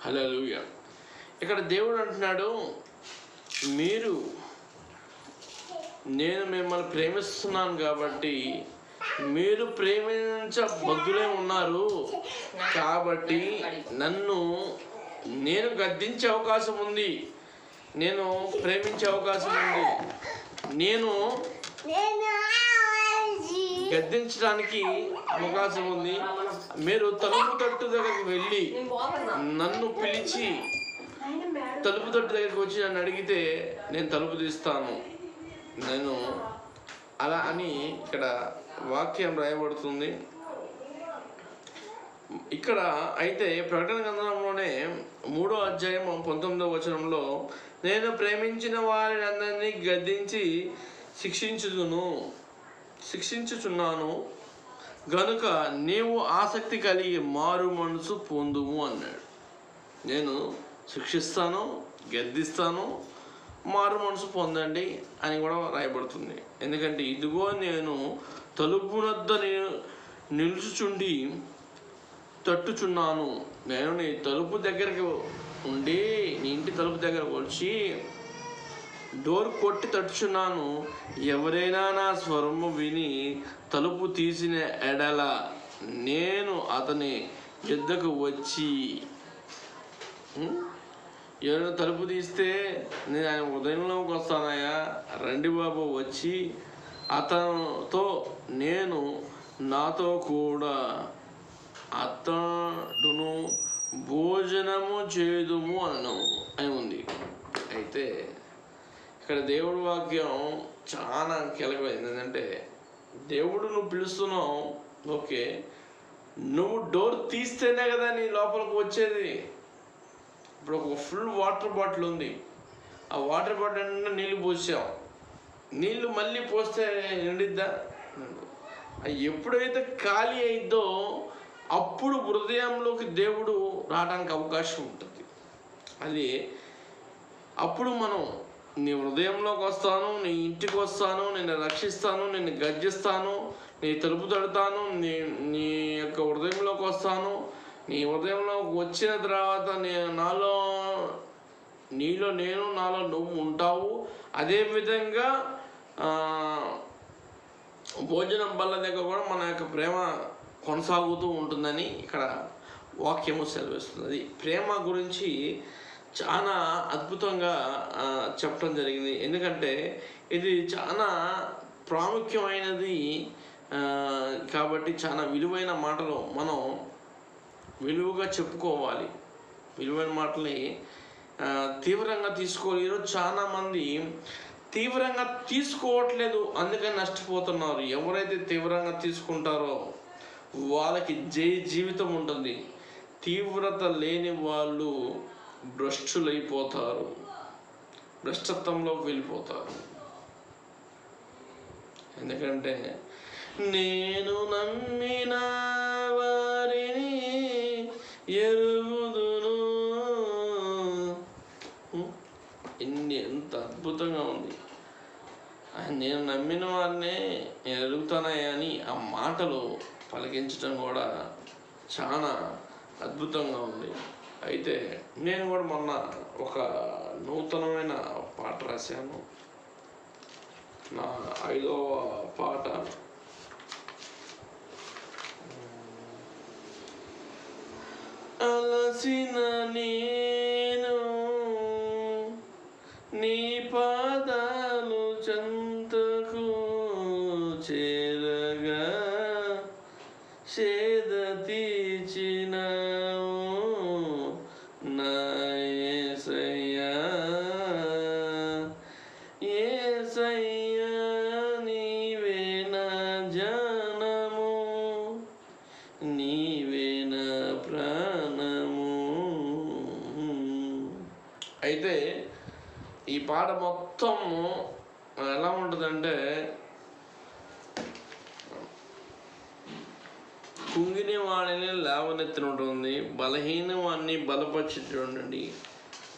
హల్లెలూయా. ఇక్కడ దేవుడు అంటున్నాడు, నేను మిమ్మల్ని ప్రేమిస్తున్నాను కాబట్టి మీరు ప్రేమించబద్దులే ఉన్నారు కాబట్టి నేను గద్దించే అవకాశం ఉంది, నేను ప్రేమించే అవకాశం ఉంది, నేను గద్దించడానికి అవకాశం ఉంది. మీరు తలుపు తట్టు దగ్గరికి వెళ్ళి నన్ను పిలిచి తలుపు తట్టు దగ్గరికి వచ్చి నన్ను అడిగితే నేను తలుపు తీస్తాను. నేను అలా అని ఇక్కడ వాక్యం రాయబడుతుంది. ఇక్కడ అయితే ప్రకటన గ్రంథంలోనే 3వ అధ్యాయం 19వ వచనంలో, నేను ప్రేమించిన వారిని అందరినీ గద్దించి శిక్షించుచున్నాను గనుక నీవు ఆసక్తి కలిగి మారు మనసు పొందుము అన్నాడు. నేను శిక్షిస్తాను, గద్దిస్తాను, మారు మనసు పొందండి అని కూడా రాయబడుతుంది. ఎందుకంటే ఇదిగో నేను తలుపు వద్ద నిలుచుచుండి తట్టుచున్నాను. నేను నీ తలుపు దగ్గరికి ఉండి నీ ఇంటి తలుపు దగ్గరకు వచ్చి డోర్ కొట్టి తట్టుచున్నాను. ఎవరైనా నా స్వరము విని తలుపు తీసిన ఎడల నేను అతని యుద్ధకు వచ్చి, ఎవరైనా తలుపు తీస్తే నేను ఆయన ఉదయంలోకి వస్తానయ్యా, రండి బాబు, వచ్చి అతనితో నేను నాతో కూడా అతడును భోజనము చేదుము అని ఉంది. అయితే ఇక్కడ దేవుడి వాక్యం చాలా కీలకమైంది. ఏంటంటే దేవుడు నువ్వు పిలుస్తున్నావు, ఓకే, నువ్వు డోర్ తీస్తేనే కదా నీ లోపలికి వచ్చేది. ఇప్పుడు ఒక ఫుల్ వాటర్ బాటిల్ ఉంది, ఆ వాటర్ బాటిల్ నిండా నీళ్ళు పోసాం, నీళ్ళు మళ్ళీ పోస్తే నిండిద్దా? ఎప్పుడైతే ఖాళీ అయిద్దో అప్పుడు హృదయంలోకి దేవుడు రావడానికి అవకాశం ఉంటుంది. అది అప్పుడు మనం నీ హృదయంలోకి వస్తాను, నీ ఇంటికి వస్తాను, నిన్ను రక్షిస్తాను, నిన్ను గర్జిస్తాను, నీ తలుపు తడతాను, నీ యొక్క హృదయంలోకి వస్తాను. నీ హృదయంలోకి వచ్చిన తర్వాత నీలో నేను, నాలో నువ్వు ఉంటావు. అదేవిధంగా భోజనం బల్ల దగ్గర కూడా మన యొక్క ప్రేమ కొనసాగుతూ ఉంటుందని ఇక్కడ వాక్యము సెలవిస్తుంది. ప్రేమ గురించి చాలా అద్భుతంగా చెప్పడం జరిగింది. ఎందుకంటే ఇది చాలా ప్రాముఖ్యమైనది కాబట్టి చాలా విలువైన మాటలు మనం విలువగా చెప్పుకోవాలి. విలువైన మాటల్ని తీవ్రంగా తీసుకోవాలి. ఈరోజు చాలామంది తీవ్రంగా తీసుకోవట్లేదు, అందుకని నష్టపోతున్నారు. ఎవరైతే తీవ్రంగా తీసుకుంటారో వాళ్ళకి జీవితం ఉంటుంది. తీవ్రత లేని వాళ్ళు భ్రష్టులైపోతారు, భ్రష్టత్వంలోకి వెళ్ళిపోతారు. ఎందుకంటే నేను నమ్మిన వారిని ఎరుగుదును, ఎంత అద్భుతంగా ఉంది. నేను నమ్మిన వారినే ఎరుగుతానని ఆ మాటలు పలికించడం కూడా చాలా అద్భుతంగా ఉంది. అయితే నేను కూడా మొన్న ఒక నూతనమైన పాట రాశాను. నా 5వ పాట. అలసిన నేను నీ పాదాలు చెంతకు చేరగా సేద తీర్చినావు నా యేసయ్యా, యేసయ్యా నీవే నా జానము, నీవే నా ప్రాణము. అయితే ఈ పాట మొత్తం ఎలా ఉంటుందంటే, కుంగిని వాడిని లేవనెత్తినటువంటి, బలహీన వాడిని బలపరిచేటటువంటి,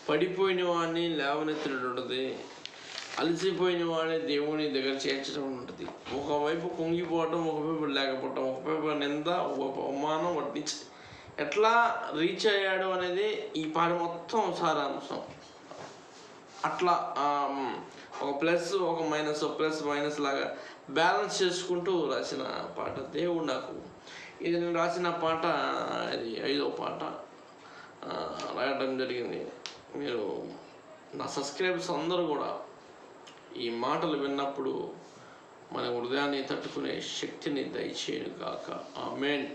పడిపోయిన వాడిని లేవనెత్తినటువంటిది, అలసిపోయిన వాడిని దేవుని దగ్గర చేర్చడం ఉంటుంది. ఒకవైపు కుంగిపోవటం, ఒకవైపు లేకపోవటం, ఒకవైపు నింద, ఒక అవమానం వడ్డించి ఎట్లా రీచ్ అయ్యాడు అనేది ఈ పాట మొత్తం సారాంశం. అట్లా ఒక ప్లస్ ఒక మైనస్, ఒక ప్లస్ మైనస్ లాగా బ్యాలెన్స్ చేసుకుంటూ రాసిన పాట. దేవుడు నాకు ఇది నేను రాసిన పాట, ఇది 5వ పాట రాయడం జరిగింది. మీరు నా సబ్స్క్రైబర్స్ అందరూ కూడా ఈ మాటలు విన్నప్పుడు మన హృదయాన్ని తట్టుకునే శక్తిని దయచేయను గాక. ఆమేన్.